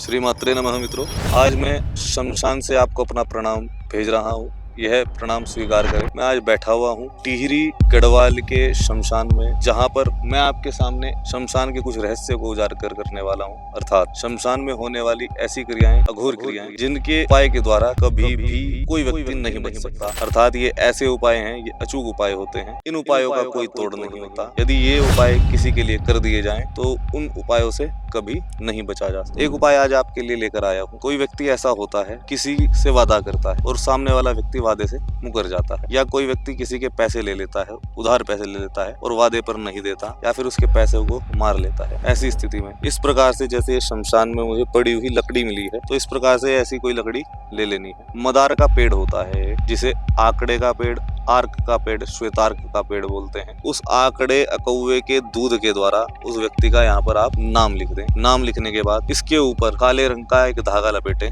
श्री मात्रे नमः मित्रों, आज मैं शमशान से आपको अपना प्रणाम भेज रहा हूँ। यह प्रणाम स्वीकार करें। मैं आज बैठा हुआ हूँ टिहरी गढ़वाल के शमशान में, जहाँ पर मैं आपके सामने शमशान के कुछ रहस्य को उजागर करने वाला हूँ। अर्थात शमशान में होने वाली ऐसी क्रियाएं, अघोर क्रियाएं, जिनके उपाय के द्वारा कभी भी कोई व्यक्ति नहीं बच सकता। अर्थात ये ऐसे उपाय हैं, ये अचूक उपाय होते हैं। इन उपायों का कोई तोड़ नहीं होता। यदि ये उपाय किसी के लिए कर दिए जाएं, तो उन उपायों से कभी नहीं बचा जा सकता। एक उपाय आज आपके लिए लेकर आया हूँ। कोई व्यक्ति ऐसा होता है, किसी से वादा करता है और सामने वाला व्यक्ति वादे से मुकर जाता है, या कोई व्यक्ति किसी के पैसे ले लेता है, उधार पैसे ले लेता है और वादे पर नहीं देता, या फिर उसके पैसे को मार लेता है। ऐसी स्थिति में इस प्रकार से, जैसे शमशान में मुझे पड़ी हुई लकड़ी मिली है, तो इस प्रकार से ऐसी कोई लकड़ी ले लेनी है। मदार का पेड़ होता है, जिसे आकड़े का पेड़, आर्क का पेड़, श्वेतार्क का पेड़ बोलते हैं। उस आकड़े अकौवे के दूध के द्वारा उस व्यक्ति का यहाँ पर आप नाम लिख दें। नाम लिखने के बाद इसके ऊपर काले रंग का एक धागा लपेटें।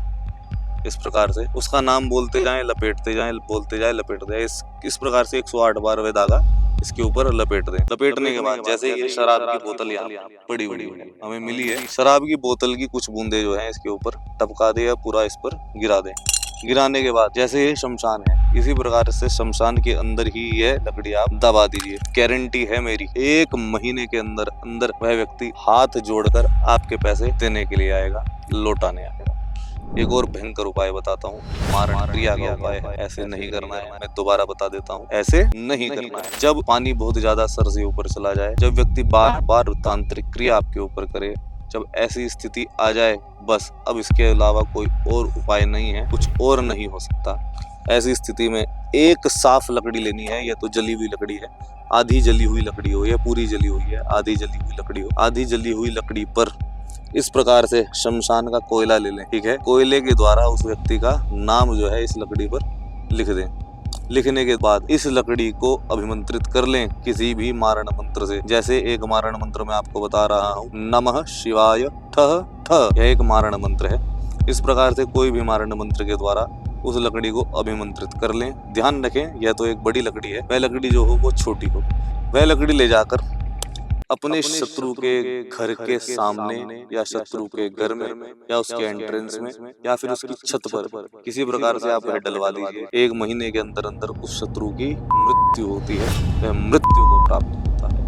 इस प्रकार से उसका नाम बोलते जाएं, लपेटते जाएं, बोलते जाएं, लपेटते जाएं। इस प्रकार से 108 बार वे धागा इसके ऊपर लपेट दें। लपेटने के बाद जैसे ये शराब की बोतल यहाँ पड़ी हुई है, हमें मिली है, शराब की बोतल की कुछ बूंदे जो है इसके ऊपर टपका दे या पूरा इस पर गिरा दें। गिराने के बाद जैसे ये शमशान है, इसी प्रकार से शमशान के अंदर ही यह लकड़ी आप दबा दीजिए। गारंटी है मेरी, 1 महीने के अंदर अंदर वह व्यक्ति हाथ जोड़कर आपके पैसे देने के लिए आएगा, लौटाने आएगा। एक और भयंकर उपाय बताता हूँ, मारण क्रिया का उपाय है। ऐसे नहीं करना है, मैं दोबारा बता देता हूँ, ऐसे नहीं करना है। जब पानी बहुत ज्यादा सर से ऊपर चला जाए, जब व्यक्ति बार बार तांत्रिक क्रिया आपके ऊपर करे, जब ऐसी स्थिति आ जाए, बस अब इसके अलावा कोई और उपाय नहीं है, कुछ और नहीं हो सकता। ऐसी स्थिति में एक साफ लकड़ी लेनी है, या तो जली हुई लकड़ी है, आधी जली हुई लकड़ी हो या पूरी जली हुई है, आधी जली हुई लकड़ी हो। आधी जली हुई लकड़ी पर इस प्रकार से शमशान का कोयला ले लें, ठीक है। कोयले के द्वारा उस व्यक्ति का नाम जो है इस लकड़ी पर लिख दें। लिखने के बाद इस लकड़ी को अभिमंत्रित कर लें किसी भी मारण मंत्र से। जैसे एक मारण मंत्र मैं आपको बता रहा हूँ, नमः शिवाय ठः ठः, यह एक मारण मंत्र है। इस प्रकार से कोई भी मारण मंत्र के द्वारा उस लकड़ी को अभिमंत्रित कर लें। ध्यान रखें, यह तो एक बड़ी लकड़ी है, वह लकड़ी जो हो वो छोटी हो। वह लकड़ी ले जाकर अपने शत्रु के घर के सामने, या शत्रु के घर में, या उसके एंट्रेंस में, या फिर उसकी छत पर किसी प्रकार से आप वह डलवा दीजिए। 1 महीने के अंदर अंदर उस शत्रु की मृत्यु होती है, वह मृत्यु को प्राप्त होता है।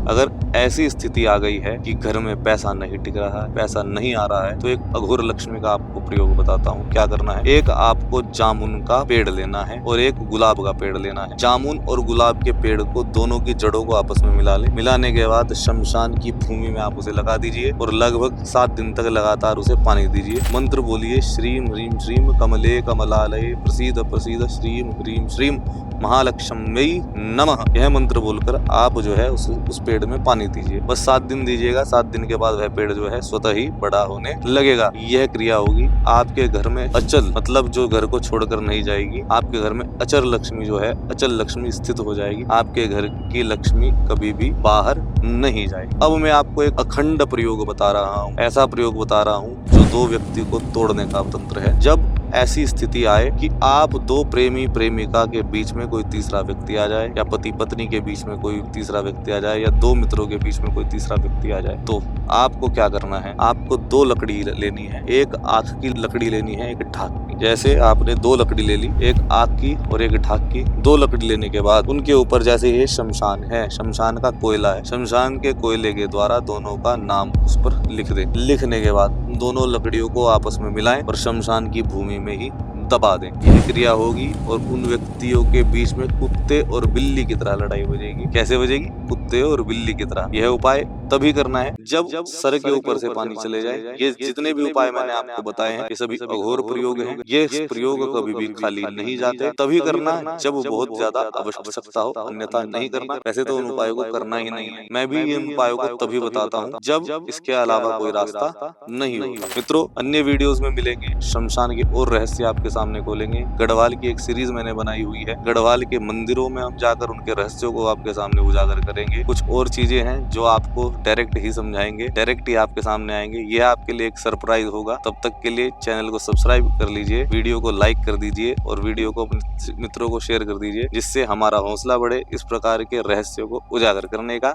अगर ऐसी स्थिति आ गई है कि घर में पैसा नहीं टिक रहा है, पैसा नहीं आ रहा है, तो एक अघोर लक्ष्मी का आपको प्रयोग बताता हूँ। क्या करना है, एक आपको जामुन का पेड़ लेना है और एक गुलाब का पेड़ लेना है। जामुन और गुलाब के पेड़ को, दोनों की जड़ों को आपस में मिला ले। मिलाने के बाद शमशान की भूमि में आप उसे लगा दीजिए और लगभग 7 दिन तक लगातार उसे पानी दीजिए। मंत्र बोलिए, श्रीम ह्रीम श्रीम कमले कमलालये प्रसीद प्रसीद श्रीम ह्रीम श्रीम महालक्ष्मी नमः। यह मंत्र बोलकर आप जो है उस पेड़ में पानी दीजिए। बस 7 दिन दीजिएगा। 7 दिन के बाद वह पेड़ जो है स्वतः ही बड़ा होने लगेगा। यह क्रिया होगी, आपके घर में अचल, मतलब जो घर को छोड़कर नहीं जाएगी, आपके घर में अचल लक्ष्मी जो है, अचल लक्ष्मी स्थित हो जाएगी। आपके घर की लक्ष्मी कभी भी बाहर नहीं जाएगी। अब मैं आपको एक अखंड प्रयोग बता रहा हूँ, ऐसा प्रयोग बता रहा हूँ जो 2 व्यक्ति को तोड़ने का तंत्र है। जब ऐसी स्थिति आए कि आप 2 प्रेमी प्रेमिका के बीच में कोई तीसरा व्यक्ति आ जाए, या पति पत्नी के बीच में कोई तीसरा व्यक्ति आ जाए, या 2 मित्रों के बीच में कोई तीसरा व्यक्ति आ जाए, तो आपको क्या करना है, आपको 2 लकड़ी लेनी है। एक आग की लकड़ी लेनी है, एक ढाक की। जैसे आपने 2 लकड़ी ले ली, एक आग की और एक ढाक की। 2 लकड़ी लेने के बाद उनके ऊपर, जैसे ये शमशान है, शमशान का कोयला है, शमशान के कोयले के द्वारा दोनों का नाम उस पर लिख दे। लिखने के बाद दोनों लकड़ियों को आपस में मिलाएं और शमशान की भूमि में ही दबा दें। यह क्रिया होगी और उन व्यक्तियों के बीच में कुत्ते और बिल्ली की तरह लड़ाई बजेगी। कैसे बजेगी? कुत्ते और बिल्ली की तरह। यह उपाय तभी करना है जब सर के ऊपर से पानी चले जाए। ये जितने भी उपाय मैंने आपको बताए हैं, ये सभी अघोर प्रयोग हैं। ये प्रयोग कभी भी खाली नहीं जाते। तभी करना है जब बहुत ज्यादा आवश्यकता हो, अन्यथा नहीं करना। वैसे तो उन उपायों को करना ही नहीं है। मैं भी इन उपायों को तभी बताता हूँ जब इसके अलावा कोई रास्ता नहीं होता। मित्रों, अन्य वीडियोस में मिलेंगे, शमशान के और रहस्य आपके सामने खोलेंगे। गढ़वाल की एक सीरीज मैंने बनाई हुई है, गढ़वाल के मंदिरों में हम जाकर उनके रहस्यों को आपके सामने उजागर करेंगे। कुछ और चीजें हैं जो आपको डायरेक्ट ही समझाएंगे, डायरेक्ट ही आपके सामने आएंगे। यह आपके लिए एक सरप्राइज होगा। तब तक के लिए चैनल को सब्सक्राइब कर लीजिए, वीडियो को लाइक कर दीजिए और वीडियो को अपने मित्रों को शेयर कर दीजिए, जिससे हमारा हौसला बढ़े इस प्रकार के रहस्यों को उजागर करने का।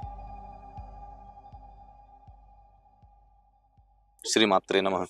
श्री मात्रे नमः।